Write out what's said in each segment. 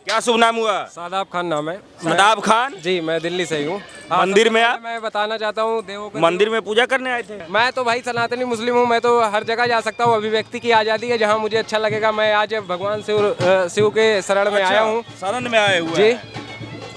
क्या शुभ नाम हुआ? शादाब खान नाम है। शादाब खान जी, मैं दिल्ली से ही हूँ। मंदिर में आप? मैं बताना चाहता हूँ देवों के मंदिर में पूजा करने आए थे? मैं तो भाई सनातनी मुस्लिम हूँ, मैं तो हर जगह जा सकता हूँ। अभिव्यक्ति की आज़ादी है, जहाँ मुझे अच्छा लगेगा। मैं आज भगवान शिव के शरण में आया हूँ। शरण में आए हुए जी। हैं।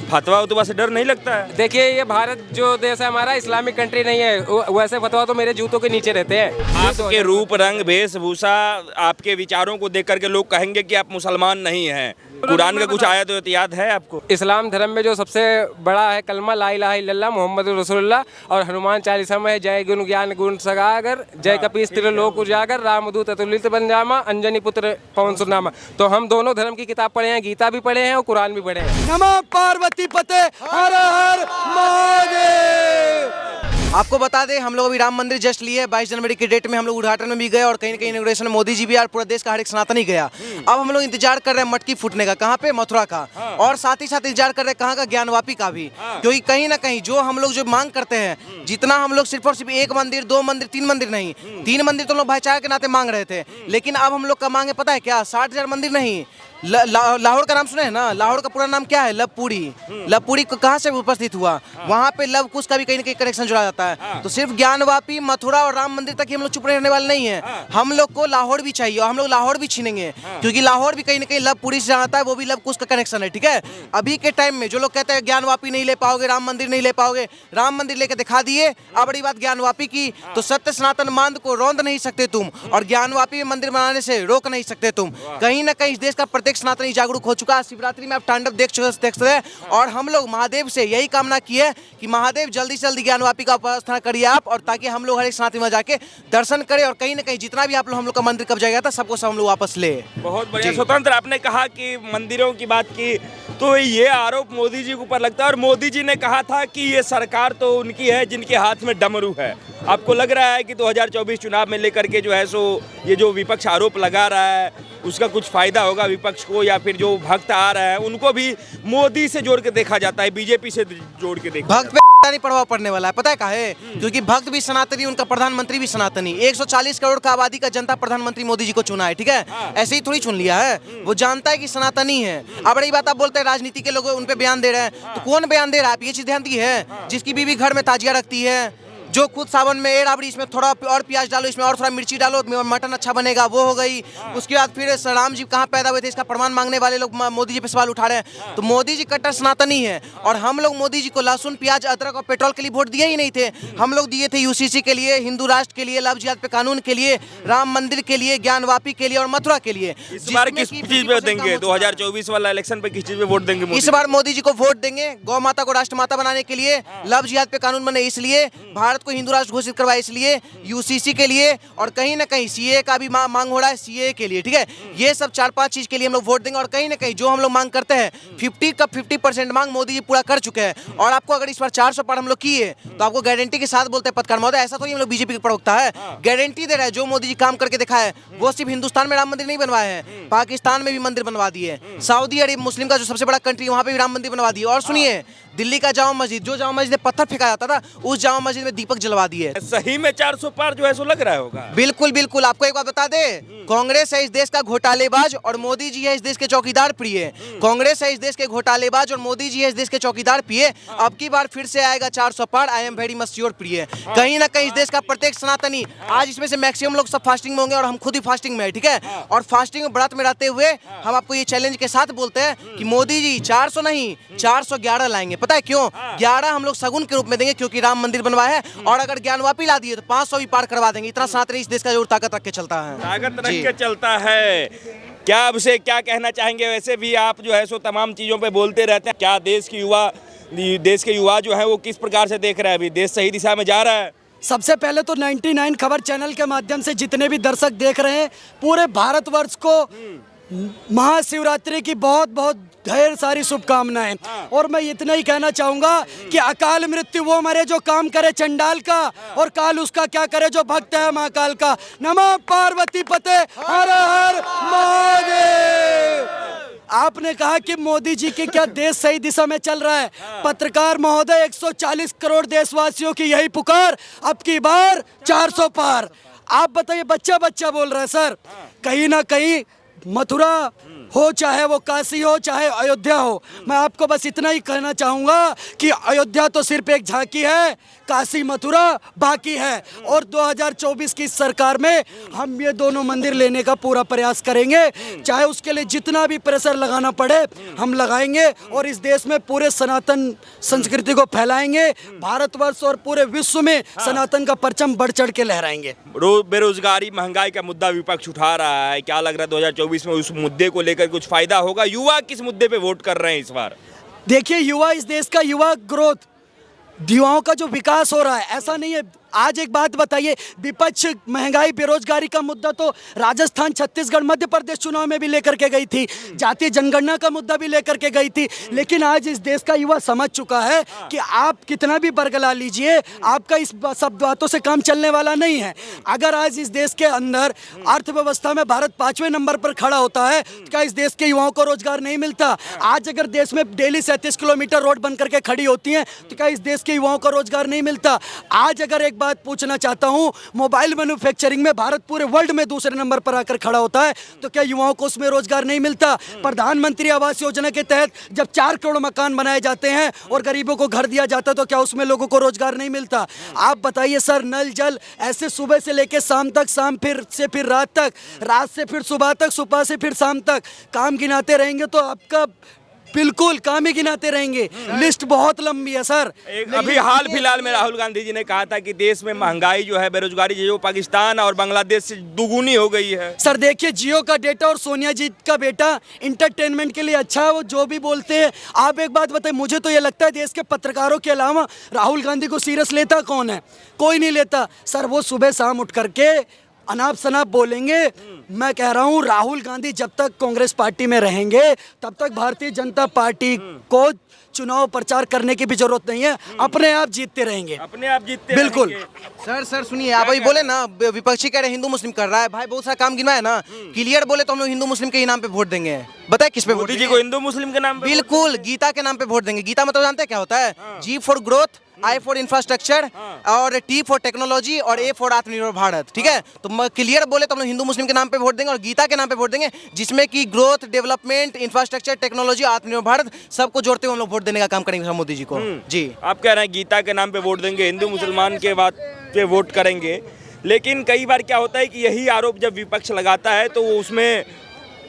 फतवा उतवा से डर नहीं लगता है? देखिए, ये भारत जो देश है हमारा, इस्लामिक कंट्री नहीं है। वैसे फतवा तो मेरे जूतों के नीचे रहते हैं। आपके रूप रंग वेशभूषा, आपके विचारों को देख करके लोग कहेंगे कि आप मुसलमान नहीं हैं। कुरान का कुछ आयत तो याद है आपको? इस्लाम धर्म में जो सबसे बड़ा है कलमा ला इलाहा इल्लल्लाह मोहम्मद रसूलुल्लाह, और हनुमान चालीसा में है जय गुण ज्ञान गुण सगागर, जय कपीस त्रिलोक उजागर, रामदूत अतुलित बंजामा, अंजनी पुत्र पवन सुरनामा। तो हम दोनों धर्म की किताब पढ़े हैं, गीता भी पढ़े हैं और कुरान भी पढ़े हैं। नमः पार्वती पते हर हर महादेव। आपको बता दें, हम लोग अभी राम मंदिर जस्ट लिए 22 जनवरी के डेट में हम लोग उद्घाटन में भी गए और कहीं ना कहीं इनॉग्रेशन में मोदी जी भी और पूरा देश का हर एक सनातनी गया। अब हम लोग इंतजार कर रहे हैं मटकी फूटने का, कहाँ पे? मथुरा का। और साथ ही साथ इंतजार कर रहे हैं कहाँ का? ज्ञानवापी का भी। क्योंकि कहीं ना कहीं जो हम लोग जो मांग करते हैं, जितना हम लोग सिर्फ और सिर्फ एक मंदिर, दो मंदिर, तीन मंदिर नहीं, 3 मंदिर तो लोग भाईचारे के नाते मांग रहे थे, लेकिन अब हम लोग का मांग है पता है क्या? 60,000 मंदिर नहीं। लाहौर का नाम सुने हैं ना? लाहौर का पूरा नाम क्या है? लवपुरी। लवपुरी को कहाँ से उपस्थित हुआ? वहाँ पे लव कुश का भी कहीं ना कहीं कनेक्शन जुड़ा जाता है। तो सिर्फ ज्ञानवापी, मथुरा और राम मंदिर तक ही हम लोग चुप रहने वाले नहीं है। हम लोग को लाहौर भी चाहिए और हम लोग लाहौर भी छीनेंगे, क्योंकि लाहौर भी कहीं ना कहीं लवपुरी से आता है, वो भी लव कुश का कनेक्शन है। ठीक है, अभी के टाइम में जो लोग कहते हैं ज्ञानवापी नहीं ले पाओगे, राम मंदिर नहीं ले पाओगे, राम मंदिर लेकर दिखा दिए। अब बड़ी बात ज्ञानवापी की, तो सत्य सनातन मांद को रौंद नहीं सकते तुम, और ज्ञानवापी में मंदिर बनाने से रोक नहीं सकते तुम। कहीं ना कहीं इस देश का प्रत्येक सनातनी जागरूक हो चुका है। शिवरात्रि में आप तांडव देख चुके हैं, और हम लोग महादेव से यही कामना की है कि महादेव जल्दी से जल्दी ज्ञानवापी का उपासना करिए आप, और ताकि हम लोग हर एक सनातनी में जाके दर्शन करें, और कहीं ना कहीं जितना भी आप लोग हम लोग का मंदिर कब्जा गया था सबको सब हम लोग वापस ले। बहुत बढ़िया। स्वतंत्र, आपने कहा कि मंदिरों की बात की, तो ये आरोप मोदी जी के ऊपर लगता है, और मोदी जी ने कहा था कि ये सरकार तो उनकी है जिनके हाथ में डमरू है। आपको लग रहा है कि 2024 चुनाव में लेकर के जो है सो ये जो विपक्ष आरोप लगा रहा है उसका कुछ फायदा होगा विपक्ष को, या फिर जो भक्त आ रहे हैं उनको भी मोदी से जोड़ के देखा जाता है, बीजेपी से जोड़ के देखा? भक्त पे नहीं प्रभाव पड़ने वाला है, पता है काहे? क्योंकि भक्त भी सनातनी, उनका प्रधानमंत्री भी सनातनी। 140 करोड़ का आबादी का जनता प्रधानमंत्री मोदी जी को चुना है। ठीक है, ऐसे ही थोड़ी चुन लिया है, वो जानता है कि सनातनी है। अब बड़ी बात आप बोलते हैं राजनीति के लोग उन पे बयान दे रहे हैं, तो कौन बयान दे रहा है? आप ये चीज ध्यान दी है? जिसकी बीवी घर में ताजिया रखती है, जो खुद सावन में राबड़ी, इसमें थोड़ा और प्याज डालो, इसमें और थोड़ा मिर्ची डालो, मटन अच्छा बनेगा, वो हो गई। उसके बाद फिर राम जी कहाँ पैदा हुए थे इसका प्रमाण मांगने वाले लोग मोदी जी पे सवाल उठा रहे हैं। तो मोदी जी कट्टर सनातनी है, और हम लोग मोदी जी को लहसुन प्याज अदरक और पेट्रोल के लिए वोट दिए ही नहीं थे। हम लोग दिए थे यूसीसी के लिए, हिंदू राष्ट्र के लिए, लव जिहाद पे कानून के लिए, राम मंदिर के लिए, ज्ञानवापी के लिए और मथुरा के लिए। इस बार किस चीज पे देंगे? 2024 वाला इलेक्शन पे किस चीज पे वोट देंगे? इस बार मोदी जी को वोट देंगे गौ माता को राष्ट्रमाता बनाने के लिए, लव जिहाद पे कानून बने इसलिए, भारत को हिंदू राष्ट्र घोषित करवाए इसलिए, यूसीसी के लिए, और कहीं ना कहीं सीए का भी मांग हो रहा है, सीए के लिए। ठीक है, ये सब 4-5 चीज के लिए हम लोग वोट देंगे, और कहीं ना कहीं जो हम लोग मांग करते हैं 50% मांग मोदी जी पूरा कर चुके हैं। और आपको अगर इस बार 400 पार हम लोग किए तो आपको गारंटी के साथ बोलते हैं पत्रकार महोदय, ऐसा तो हम लोग बीजेपी के प्रवक्ता है, गारंटी दे रहा है जो मोदी जी काम करके दिखाया है, वो सिर्फ हिंदुस्तान में राम मंदिर नहीं बनवाए हैं, पाकिस्तान में भी मंदिर बनवा दिए, सऊदी अरब मुस्लिम का जो सबसे बड़ा कंट्री वहां पे भी राम मंदिर बनवा दिए। और सुनिए, दिल्ली का जामा मस्जिद, जो जामा मस्जिद में पत्थर फेंका जाता था, उस जामा मस्जिद में दीपक जलवा दिए। सही में 400 पार जो है सो लग रहा होगा? बिल्कुल बिल्कुल। आपको एक बात बता दे, कांग्रेस है इस देश का घोटालेबाज और मोदी जी है इस देश के चौकीदार प्रिय। कांग्रेस है इस देश के घोटालेबाज और मोदी जी है इस देश के चौकीदार प्रिय। अब की बार फिर से आएगा 400 पार, I am very much sure प्रिय। कहीं ना कहीं इस देश का प्रत्येक सनातनी, आज इसमें से मैक्सिमम लोग सब फास्टिंग में होंगे, और हम खुद ही फास्टिंग में है। ठीक है, और फास्टिंग में व्रत में रहते हुए हम आपको ये चैलेंज के साथ बोलते हैं कि मोदी जी 400 नहीं 411 लाएंगे। पता है क्यों? 11 हम लोग सगुन के रूप में देंगे, क्योंकि राम मंदिर बनवाया है, और अगर ज्ञानवापी ला दिए तो 500 भी पार करवा देंगे। इतना सनातनी इस देश का जरूर ताकत रख के चलता है, ताकत रख के चलता है। क्या अब से क्या कहना चाहेंगे? वैसे भी आप जो है सो तमाम चीजों पे बोलते रहते हैं, क्या देश के युवा जो है वो किस प्रकार से देख रहा है? अभी देश सही दिशा में जा रहा है? सबसे पहले तो 99 खबर चैनल के माध्यम से जितने भी दर्शक देख रहे हैं, पूरे भारतवर्ष को महाशिवरात्रि की बहुत बहुत ढेर सारी शुभकामनाएं। और मैं इतना ही कहना चाहूंगा कि अकाल मृत्यु वो मरे जो काम करे चंडाल का, और काल उसका क्या करे जो भक्त है महाकाल का। नमः पार्वती पते हर हर महादेव। आपने कहा कि मोदी जी की क्या देश सही दिशा में चल रहा है। पत्रकार महोदय, 140 करोड़ देशवासियों की यही पुकार, अब की बार 400 पार। आप बताइए, बच्चा बच्चा बोल रहा है सर। कहीं ना कहीं मथुरा हो चाहे वो काशी हो चाहे अयोध्या हो। मैं आपको बस इतना ही कहना चाहूँगा कि अयोध्या तो सिर्फ एक झांकी है, काशी मथुरा बाकी है। और 2024 की सरकार में हम ये दोनों मंदिर लेने का पूरा प्रयास करेंगे, चाहे उसके लिए जितना भी प्रेशर लगाना पड़े हम लगाएंगे और इस देश में पूरे सनातन संस्कृति को फैलाएंगे। भारतवर्ष और पूरे विश्व में सनातन का परचम बढ़ चढ़ के लहराएंगे। बेरोजगारी, महंगाई का मुद्दा विपक्ष उठा रहा है, क्या लग रहा है 2024 में उस मुद्दे को लेकर कुछ फायदा होगा? युवा किस मुद्दे पे वोट कर रहे हैं इस बार? देखिए, युवा, इस देश का युवा ग्रोथ, युवाओं का जो विकास हो रहा है, ऐसा नहीं है। आज एक बात बताइए, विपक्ष महंगाई बेरोजगारी का मुद्दा तो राजस्थान, छत्तीसगढ़, मध्य प्रदेश चुनाव में भी लेकर के गई थी, जातीय जनगणना का मुद्दा भी लेकर के गई थी। लेकिन आज इस देश का युवा समझ चुका है कि आप कितना भी बरगला लीजिए, आपका इस सब बातों से काम चलने वाला नहीं है। अगर आज इस देश के अंदर अर्थव्यवस्था में भारत 5वें नंबर पर खड़ा होता है तो क्या इस देश के युवाओं को रोजगार नहीं मिलता? आज अगर देश में डेली 37 किलोमीटर रोड बन करके खड़ी होती हैं तो क्या इस देश के युवाओं को रोजगार नहीं मिलता? आज अगर एक बात पूछना चाहता हूं, मोबाइल मैन्युफैक्चरिंग में भारत पूरे वर्ल्ड में दूसरे नंबर पर आकर खड़ा होता है तो क्या युवाओं को उसमें रोजगार नहीं मिलता? प्रधानमंत्री आवास योजना के तहत जब 4 करोड़ मकान बनाए जाते हैं और गरीबों को घर दिया जाता है तो क्या उसमें लोगों को रोजगार नहीं मिलता? आप बताइए सर, नल जल ऐसे सुबह से लेकर शाम तक, शाम से फिर रात तक, रात से फिर सुबह तक, सुबह से फिर शाम तक काम गिनाते रहेंगे तो आपका बिल्कुल काम ही गिनाते रहेंगे, लिस्ट बहुत लंबी है सर। अभी हाल फिलहाल में राहुल गांधी जी ने कहा था कि देश में महंगाई जो है, बेरोजगारी जो पाकिस्तान और बांग्लादेश से दुगुनी हो गई है। सर देखिए, जियो का डेटा और सोनिया जी का बेटा इंटरटेनमेंट के लिए अच्छा है, वो जो भी बोलते हैं। आप एक बात बताइए, मुझे तो ये लगता है देश के पत्रकारों के अलावा राहुल गांधी को सीरियस लेता कौन है? कोई नहीं लेता सर। वो सुबह शाम उठ करके अनाप शनाप बोलेंगे। मैं कह रहा हूँ राहुल गांधी जब तक कांग्रेस पार्टी में रहेंगे तब तक भारतीय जनता पार्टी को चुनाव प्रचार करने की भी जरूरत नहीं है, अपने आप जीतते रहेंगे, अपने आप जीतते बिल्कुल। सर सुनिए, आप अभी बोले ना विपक्षी कह रहे हिंदू मुस्लिम कर रहा है, भाई बहुत सारा काम गिनवाया ना, क्लियर बोले तो हम लोग हिंदू मुस्लिम के ही नाम पे वोट देंगे। बताए किस पे वोट मोदी जी को हिंदू मुस्लिम के नाम पे? बिल्कुल, गीता के नाम पे वोट देंगे। गीता मतलब जानते हैं क्या होता है? G for growth, I for infrastructure और टी फॉर टेक्नोलॉजी और ए फॉर आत्मनिर्भर भारत। ठीक है, तो क्लियर बोले तो हम लोग हिंदू मुस्लिम के नाम पे वोट देंगे और गीता के नाम पे वोट देंगे, जिसमें कि ग्रोथ, डेवलपमेंट, इंफ्रास्ट्रक्चर, टेक्नोलॉजी, आत्मनिर्भर भारत सबको जोड़ते हुए हम लोग वोट देने का काम करेंगे मोदी जी को। जी, आप कह रहे हैं गीता के नाम पे वोट देंगे, हिंदू मुसलमान के बात पे वोट करेंगे, लेकिन कई बार क्या होता है कि यही आरोप जब विपक्ष लगाता है तो वो उसमें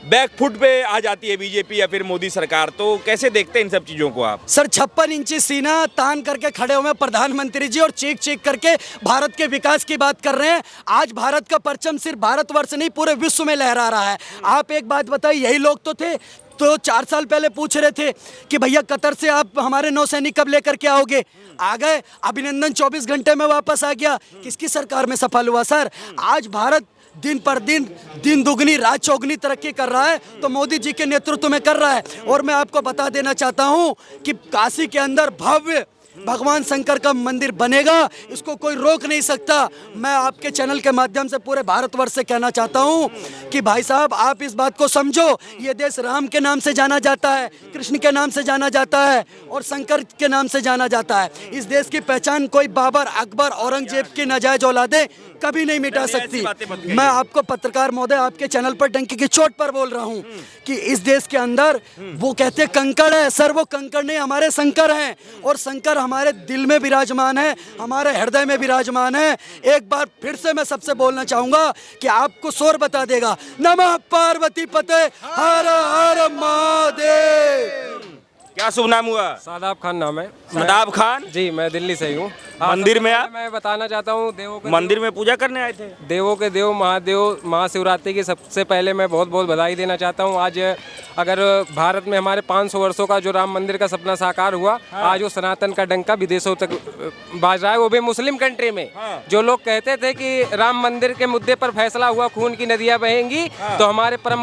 बैकफुट पे आ जाती है बीजेपी या फिर मोदी सरकार। तो कैसे देखते हैं इन सब चीजों को आप? सर 56 इंची सीना तान करके खड़े हुए प्रधानमंत्री जी और चीख चीख करके भारत के विकास की बात कर रहे हैं। आज भारत का परचम सिर्फ भारतवर्ष नहीं पूरे विश्व में लहरा रहा है। आप एक बात बताइए, यही लोग तो थे तो 4 साल पहले पूछ रहे थे कि भैया कतर से आप हमारे नौसैनिक कब लेकर के आओगे? आ गए, अभिनंदन 24 घंटे में वापस आ गया। किसकी सरकार में सफल हुआ सर? आज भारत दिन पर दिन दुगनी रात चौगनी तरक्की कर रहा है तो मोदी जी के नेतृत्व में कर रहा है। और मैं आपको बता देना चाहता हूं कि काशी के अंदर भव्य भगवान शंकर का मंदिर बनेगा, इसको कोई रोक नहीं सकता। मैं आपके चैनल के माध्यम से पूरे भारतवर्ष से कहना चाहता हूं कि भाई साहब आप इस बात को समझो, ये देश राम के नाम से जाना जाता है, कृष्ण के नाम से जाना जाता है और शंकर के नाम से जाना जाता है। इस देश की पहचान कोई बाबर, अकबर, औरंगजेब की नाजायज औलादें कभी नहीं मिटा सकती। मैं आपको पत्रकार महोदय आपके चैनल पर डंकी की चोट पर बोल रहा हूं कि इस देश के अंदर वो कहते हैं कंकड़ है, सर वो कंकड़ नहीं, हमारे शंकर हैं और शंकर हमारे दिल में विराजमान है, हमारे हृदय में विराजमान है। एक बार फिर से मैं सबसे बोलना चाहूंगा कि आपको शोर बता देगा, नमः पार्वती पते हर हर महादेव। क्या शुभ नाम हुआ? शादाब खान नाम है। शादाब खान जी, मैं दिल्ली से ही हूँ। मंदिर में आप? मैं बताना चाहता हूँ, देवों के मंदिर में पूजा करने आए थे? देवों के देव महादेव महाशिवरात्रि की सबसे पहले मैं बहुत बहुत बधाई देना चाहता हूँ। आज अगर भारत में हमारे 500 वर्षों का जो राम मंदिर का सपना साकार हुआ, आज वो सनातन का डंका विदेशों तक बाज रहा है, वो भी मुस्लिम कंट्री में। जो लोग कहते थे कि राम मंदिर के मुद्दे पर फैसला हुआ, खून की नदियाँ बहेंगी, तो हमारे परम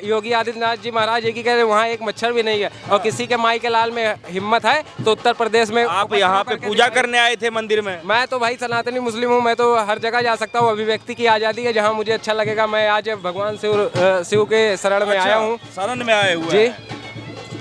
योगी आदित्यनाथ जी महाराज ये कह रहे वहाँ एक मच्छर भी नहीं है और किसी के माई के लाल में हिम्मत है तो उत्तर प्रदेश में। आप यहाँ पे पूजा करने आए थे मंदिर में? मैं तो भाई सनातनी मुस्लिम हूँ, मैं तो हर जगह जा सकता हूँ, अभिव्यक्ति की आज़ादी है, जहाँ मुझे अच्छा लगेगा। मैं आज भगवान शिव के शरण में आया हूँ। शरण में आए हुए जी।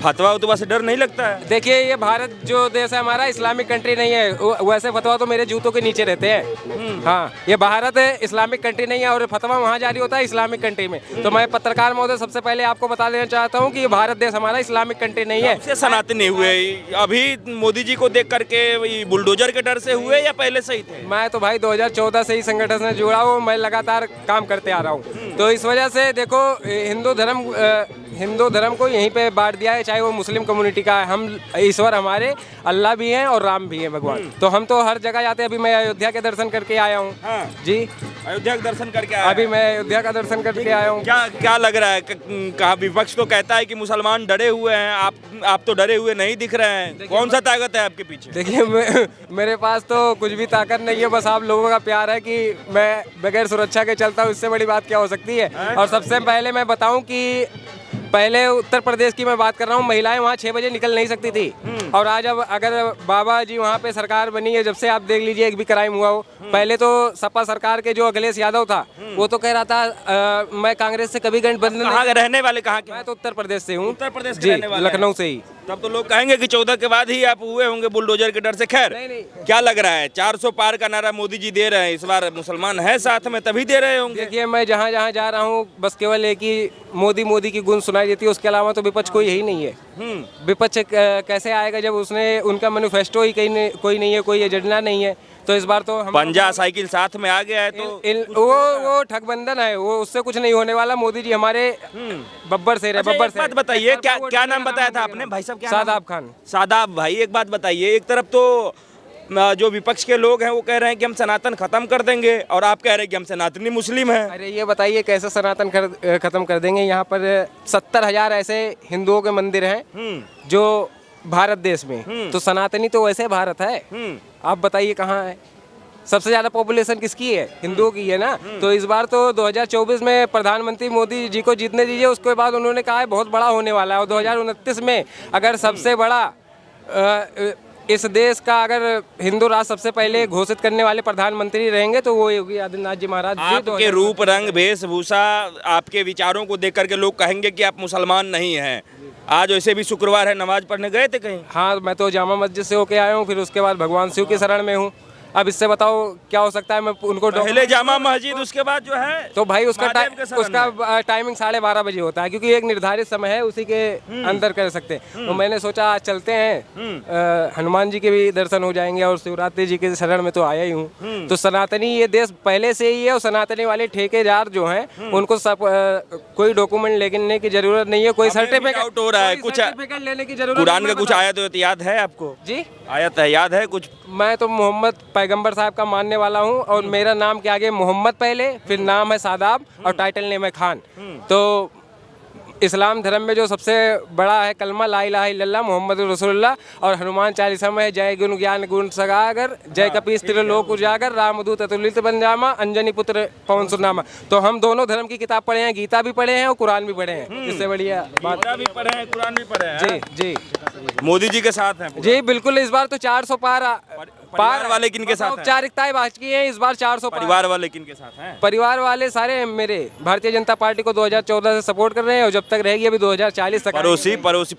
फतवा उतवा से डर नहीं लगता है? देखिए ये भारत जो देश है हमारा इस्लामिक कंट्री नहीं है, वैसे फतवा तो मेरे जूतों के नीचे रहते हैं। हाँ, ये भारत है, इस्लामिक कंट्री नहीं है, और फतवा वहाँ जारी होता है इस्लामिक कंट्री में। तो मैं पत्रकार महोदय सबसे पहले आपको बता देना चाहता हूँ कि ये भारत देश हमारा इस्लामिक कंट्री नहीं है। से सनातनी हुए अभी मोदी जी को देख करके बुलडोजर के डर से हुए या पहले से ही थे? मैं तो भाई 2014 से ही संगठन से जुड़ा हूँ, मैं लगातार काम करते आ रहा हूँ। तो इस वजह से देखो हिंदू धर्म को यहीं पे बांट दिया है, चाहे वो मुस्लिम कम्युनिटी का है। हम ईश्वर हमारे अल्लाह भी हैं और राम भी हैं भगवान, तो हम तो हर जगह जाते हैं। अभी मैं अयोध्या के दर्शन करके आया हूँ। हाँ। जी, अयोध्या के दर्शन करके आया? अभी मैं अयोध्या का दर्शन करके आया हूँ। क्या लग रहा है? कहा विपक्ष तो कहता है कि मुसलमान डरे हुए हैं, आप तो डरे हुए नहीं दिख रहे हैं। कौन सा ताकत है आपके पीछे? देखिए मेरे पास तो कुछ भी ताकत नहीं है, बस आप लोगों का प्यार है कि मैं बगैर सुरक्षा के चलता हूँ। इससे बड़ी बात क्या हो सकती है? और सबसे पहले मैं बताऊं कि पहले उत्तर प्रदेश की मैं बात कर रहा हूँ, महिलाएं वहाँ 6 बजे निकल नहीं सकती थी। और आज अब अगर बाबा जी वहाँ पे सरकार बनी है, जब से आप देख लीजिए एक भी क्राइम हुआ हो। पहले तो सपा सरकार के जो अखिलेश यादव था वो तो कह रहा था मैं कांग्रेस से कभी गठबंधन। कहाँ के रहने वाले? कहाँ के? मैं तो उत्तर प्रदेश से हूँ। उत्तर प्रदेश के जी, रहने वाले? लखनऊ से ही। तब तो लोग कहेंगे कि 14 के बाद ही आप हुए होंगे बुलडोजर के डर से। खैर, नहीं। क्या लग रहा है? 400 पार का नारा मोदी जी दे रहे हैं, इस बार मुसलमान है साथ में तभी दे रहे होंगे। देखिए मैं जहाँ जहाँ जा रहा हूँ बस केवल एक ही मोदी की गुण सुनाई देती है, उसके अलावा तो विपक्ष कोई यही नहीं है। विपक्ष कैसे आएगा जब उसने उनका मैनिफेस्टो ही कोई नहीं है, कोई एजेंडा नहीं है। तो इस बार तो हम पंजा साइकिल साथ में आ गया है तो वो ठगबंधन है, वो उससे कुछ नहीं होने वाला। मोदी जी हमारे बब्बर से अच्छा, एक बात बताइए, क्या नाम बताया था आपने भाई साहब? शादाब खान। शादाब भाई, एक बात बताइए, एक तरफ तो जो विपक्ष के लोग हैं वो कह रहे हैं कि हम सनातन खत्म कर देंगे, और आप कह रहे हैं कि हम सनातनी मुस्लिम हैं। अरे ये बताइए कैसे सनातन खत्म कर देंगे? यहाँ पर 70,000 ऐसे हिंदुओं के मंदिर हैं जो भारत देश में, तो सनातनी तो वैसे भारत है। आप बताइए कहाँ है? सबसे ज्यादा पॉपुलेशन किसकी है? हिंदुओं की है ना। तो इस बार तो 2024 में प्रधानमंत्री मोदी जी को जीतने दीजिए, उसके बाद उन्होंने कहा है बहुत बड़ा होने वाला है। और 2029 में अगर सबसे बड़ा इस देश का अगर हिंदू राष्ट्र सबसे पहले घोषित करने वाले प्रधानमंत्री रहेंगे तो वो योगी आदित्यनाथ जी महाराज। आपके रूप रंग वेशभूषा, आपके विचारों को देख करके लोग कहेंगे कि आप मुसलमान नहीं हैं। आज वैसे भी शुक्रवार है, नमाज पढ़ने गए थे कहीं? हाँ, मैं तो जामा मस्जिद से होके आया हूँ, फिर उसके बाद भगवान शिव की शरण में हूँ। अब इससे बताओ क्या हो सकता है? मैं उनको पहले जामा मस्जिद, उसके बाद जो है तो भाई उसका टाइमिंग 12:30 बजे होता है, क्योंकि एक निर्धारित समय है, उसी के अंदर कर सकते हैं। तो मैंने सोचा आज चलते हैं, हनुमान जी के भी दर्शन हो जाएंगे और शिवरात्रि जी के शरण में तो आया ही हूँ। तो सनातनी ये देश पहले से ही है, और सनातनी वाले ठेकेदार जो हैं उनको सब कोई डॉक्यूमेंट लेने की जरूरत नहीं है, कोई सर्टिफिकेट हो रहा है, कुछ लेने की जरूरत। कुरान का कुछ आयत याद है आपको? जी, आयत है याद है कुछ? मैं तो मोहम्मद पैगंबर साहब का मानने वाला हूँ, और मेरा नाम के आगे मोहम्मद पहले, फिर नाम है सादाब और टाइटल नेम है खान। तो इस्लाम धर्म में जो सबसे बड़ा है कलमा ला इलाहा इल्लल्लाह मोहम्मद रसूलुल्लाह, और हनुमान चालीसा में है जय गुण ज्ञान गुण सगागर, जय कपीस त्रिलोक उजागर, रामदूत अतुलित बंजामा, अंजनी पुत्र पवन सुरनामा। तो हम दोनों धर्म की किताब पढ़े हैं, गीता भी पढ़े हैं और कुरान भी पढ़े हैं। इससे बढ़िया बात भी पढ़े हैं, कुरान भी पढ़े हैं। जी जी मोदी जी के साथ हैं जी, बिल्कुल। इस बार तो 400 परिवार वाले किनके साथ हैं? औपचारिकताएं बाकी हैं इस बार 400 परिवार वाले किनके साथ हैं? परिवार वाले सारे मेरे भारतीय जनता पार्टी को 2014 से सपोर्ट कर रहे हैं, और जब तक रहेगी अभी 2040 तक।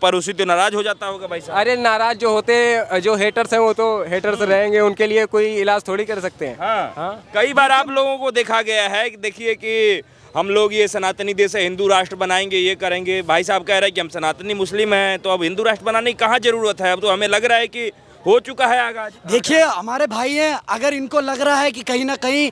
पड़ोसी तो नाराज हो जाता होगा भाई साहब? अरे नाराज जो होते, जो हेटर्स हैं वो तो हेटर्स रहेंगे, उनके लिए कोई इलाज थोड़ी कर सकते हैं। हाँ। कई बार आप लोगों को देखा गया है कि देखिए कि हम लोग ये सनातनी देश है, हिंदू राष्ट्र बनाएंगे, ये करेंगे। भाई साहब कह रहे हैं कि हम सनातनी मुस्लिम हैं, तो अब हिंदू राष्ट्र बनाने की कहाँ जरूरत है? अब तो हमें लग रहा है कि हो चुका है आगाज। देखिए हमारे भाई हैं, अगर इनको लग रहा है कि कहीं ना कहीं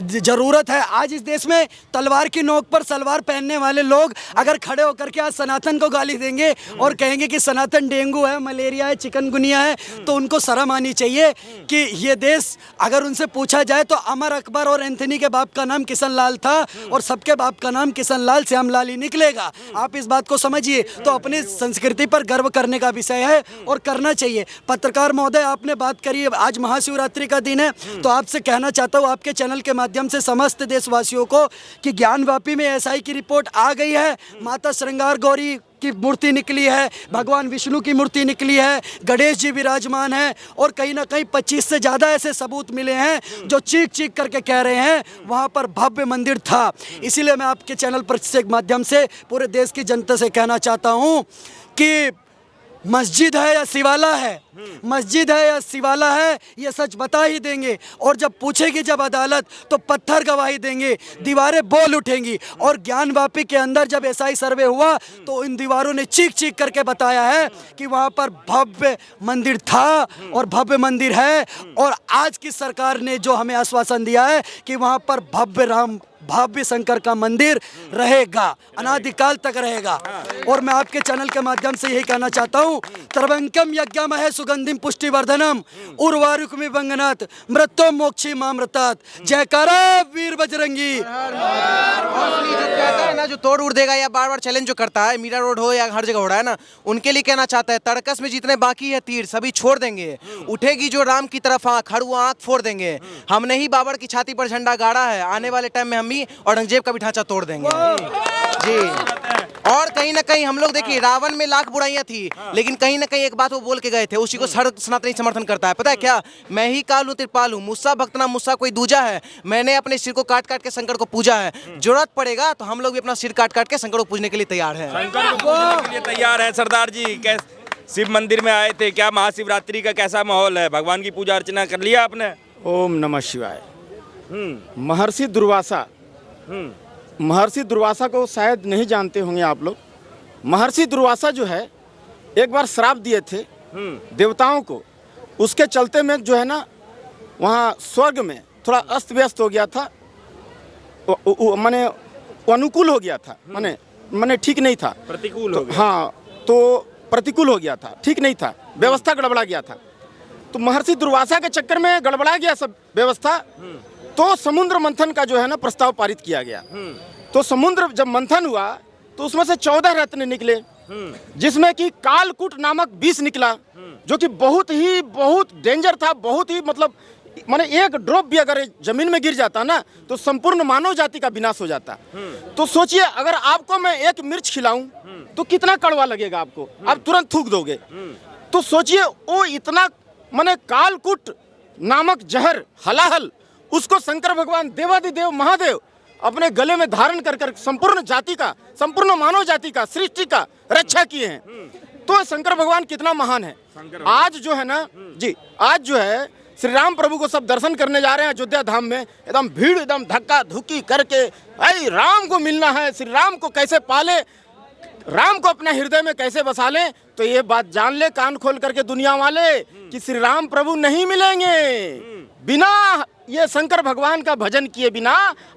जरूरत है, आज इस देश में तलवार की नोक पर सलवार पहनने वाले लोग अगर खड़े होकर के आज सनातन को गाली देंगे और कहेंगे कि सनातन डेंगू है, मलेरिया है, चिकनगुनिया है, तो उनको शर्म आनी चाहिए कि ये देश, अगर उनसे पूछा जाए तो अमर अकबर और एंथनी के बाप का नाम किशन लाल था, और सबके बाप का नाम किशन लाल श्याम लाल ही निकलेगा। आप इस बात को समझिए। तो अपनी संस्कृति पर गर्व करने का विषय है और करना चाहिए। पत्रकार महोदय, आपने बात करी, आज महाशिवरात्रि का दिन है, तो आपसे कहना चाहता हूँ आपके चैनल के माध्यम से समस्त देशवासियों को कि ज्ञानवापी में एसआई की रिपोर्ट आ गई है। माता श्रृंगार गौरी की मूर्ति निकली है, भगवान विष्णु की मूर्ति निकली है, गणेश जी विराजमान है, और कहीं ना कहीं 25 से ज़्यादा ऐसे सबूत मिले हैं जो चीख चीख करके कह रहे हैं वहाँ पर भव्य मंदिर था। इसीलिए मैं आपके चैनल पर के माध्यम से पूरे देश की जनता से कहना चाहता हूँ कि मस्जिद है या शिवाला है, मस्जिद है या शिवाला है, ये सच बता ही देंगे। और जब पूछेगी जब अदालत तो पत्थर गवाही देंगे, दीवारें बोल उठेंगी। और ज्ञानवापी के अंदर जब एसआई सर्वे हुआ तो इन दीवारों ने चीख चीख करके बताया है कि वहाँ पर भव्य मंदिर था और भव्य मंदिर है। और आज की सरकार ने जो हमें आश्वासन दिया है कि वहाँ पर भव्य शंकर का मंदिर रहेगा, अनादिकाल तक रहेगा। और मैं आपके चैनल के माध्यम से यही कहना चाहता हूँ, सर्वंकम यज्ञमहे सुगंधिम पुष्टिवर्धनम उर्वारुकमि वंगनाथ मृत्यो मोक्षी मामृतात। जयकारा वीर बजरंगी। और ये जो कहता है ना, जो तोड़ उड़ देगा या बार बार चैलेंज जो करता है, मीरा रोड हो या हर जगह हो रहा है ना, उनके लिए कहना चाहता है तड़कस में जितने बाकी है तीर सभी छोड़ देंगे। उठेगी जो राम की तरफ आंख, हड़ुआ आंख फोड़ देंगे। हमने ही बाबर की छाती पर झंडा गाड़ा है, आने वाले टाइम में हम ही औरंगजेब का भी ढांचा तोड़ देंगे जी। और कहीं ना कहीं हम लोग देखिए, रावण में लाख बुराइयां थी, लेकिन कहीं ना कहीं एक बात वो बोल के गए थे, उसी को सनातनी समर्थन करता है। पता है क्या? मैं ही काल हूं तिरपाल हूं, मुस्सा भक्त ना मुस्सा कोई दूजा है। मैंने अपने सिर को काट काट के शंकर को पूजा है, जरूरत पड़ेगा तो हम लोग भी अपना सिर काट काट के शंकर को पूजने के लिए तैयार है। शंकर को पूजने के लिए तैयार है। सरदार जी शिव मंदिर में आए थे, क्या महाशिवरात्रि का कैसा माहौल है? भगवान की पूजा अर्चना कर लिया आपने? ओम नमः शिवाय। महर्षि दुर्वासा को शायद नहीं जानते होंगे आप लोग। महर्षि दुर्वासा जो है, एक बार श्राप दिए थे देवताओं को, उसके चलते में जो है ना वहाँ स्वर्ग में थोड़ा अस्त व्यस्त हो गया था, माने अनुकूल हो गया था, माने ठीक नहीं था, प्रतिकूल हो गया। हाँ, तो प्रतिकूल हो गया था, ठीक नहीं था, व्यवस्था गड़बड़ा गया था। तो महर्षि दुर्वासा के चक्कर में गड़बड़ा गया सब व्यवस्था। तो समुद्र मंथन का जो है ना प्रस्ताव पारित किया गया। तो समुद्र जब मंथन हुआ तो उसमें से 14 रत्न निकले, जिसमें कि कालकूट नामक विष निकला, जो कि बहुत डेंजर था, बहुत ही मतलब माने एक ड्रॉप भी अगर जमीन में गिर जाता ना तो संपूर्ण मानव जाति का विनाश हो जाता। तो सोचिए, अगर आपको मैं एक मिर्च खिलाऊं तो कितना कड़वा लगेगा आपको, आप तुरंत थूक दोगे। तो सोचिए, वो इतना माने कालकूट नामक जहर हलाहल, उसको शंकर भगवान देवादिदेव महादेव अपने गले में धारण कर कर संपूर्ण जाति का, संपूर्ण मानव जाति का, सृष्टि का रक्षा किए हैं। तो शंकर भगवान कितना महान है। आज जो है ना जी, आज जो है श्री राम प्रभु को सब दर्शन करने जा रहे हैं अयोध्या धाम में, एकदम भीड़, एकदम धक्का धुक्की करके, भाई राम को मिलना है, श्री राम को कैसे पाले, राम को अपने हृदय में कैसे बसा ले। तो ये बात जान ले कान खोल करके दुनिया वाले कि श्री राम प्रभु नहीं मिलेंगे बिना ये शंकर भगवान का भजन किए बिना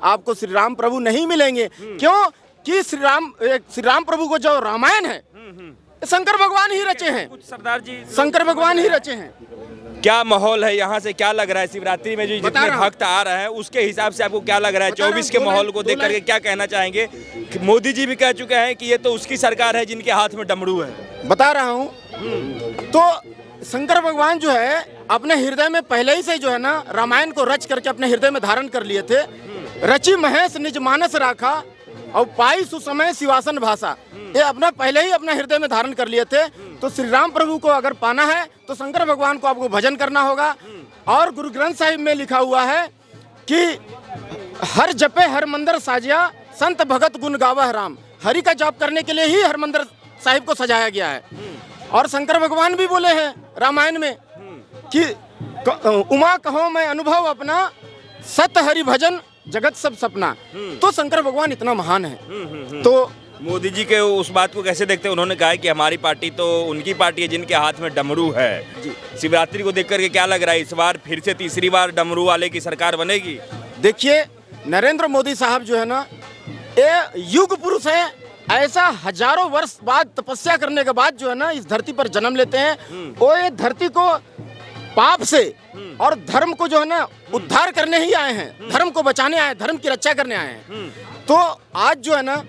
आपको श्री राम प्रभु नहीं मिलेंगे। क्यों कि श्री राम प्रभु को जो रामायण है शंकर भगवान ही रचे हैं, सरदार जी शंकर भगवान ही रचे हैं। क्या माहौल है यहाँ से? क्या लग रहा है शिवरात्रि में जो जितने भक्त आ रहे हैं उसके हिसाब से आपको क्या लग रहा है? 24 के माहौल को देख करके क्या कहना चाहेंगे? मोदी जी भी कह चुके हैं कि ये तो उसकी सरकार है जिनके हाथ में डमरू है। बता रहा हूँ, तो शंकर भगवान जो है अपने हृदय में पहले ही से जो है ना रामायण को रच करके अपने हृदय में धारण कर लिए थे। रचि महेश निज मानस राखा और पाई सुसमय शिवासन भाषा, ये अपना पहले ही अपने हृदय में धारण कर लिए थे। तो श्री राम प्रभु को अगर पाना है तो शंकर भगवान को आपको भजन करना होगा। और गुरु ग्रंथ साहिब में लिखा हुआ है कि हर जपे हर मंदिर साजिया संत भगत गुण गावह राम। हरि का जाप करने के लिए ही हर मंदिर साहिब को सजाया गया है। और शंकर भगवान भी बोले हैं रामायण में कि उमा कहो मैं अनुभव अपना, सत हरि भजन जगत सब सपना। तो शंकर भगवान इतना महान है। तो मोदी जी के उस बात को कैसे देखते हैं? उन्होंने कहा है कि हमारी पार्टी तो उनकी पार्टी है जिनके हाथ में डमरू है। शिवरात्रि को देख करके क्या लग रहा है, इस बार फिर से तीसरी बार डमरू वाले की सरकार बनेगी? देखिए, नरेंद्र मोदी साहब जो है ना, ये युग पुरुष है। ऐसा हजारों वर्ष बाद तपस्या करने के बाद जो है ना इस धरती पर जन्म लेते हैं। वो ये धरती को पाप से और धर्म को जो है ना उद्धार करने ही आए हैं, धर्म को बचाने आए हैं, धर्म की रक्षा करने आए हैं। तो आज जो है ना,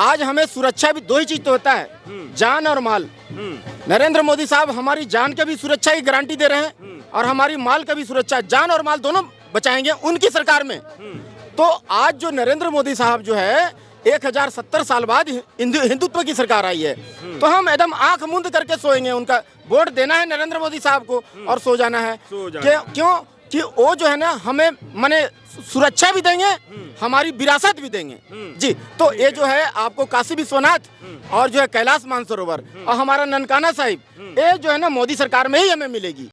आज हमें सुरक्षा भी दो ही चीज तो होता है, जान और माल। नरेंद्र मोदी साहब हमारी जान की भी सुरक्षा की गारंटी दे रहे हैं और हमारी माल का भी सुरक्षा, जान और माल दोनों बचाएंगे उनकी सरकार में। तो आज जो नरेंद्र मोदी साहब जो है 1070 साल बाद हिंदुत्व की सरकार आई है। तो हम एकदम आंख मूंद करके सोएंगे, उनका वोट देना है नरेंद्र मोदी साहब को और सो जाना है। क्यों? कि वो जो है ना हमें माने सुरक्षा भी देंगे, हमारी विरासत भी देंगे जी। तो ये जो है आपको काशी विश्वनाथ और जो है कैलाश मानसरोवर और हमारा ननकाना साहिब, ये जो है ना मोदी सरकार में ही हमें मिलेगी।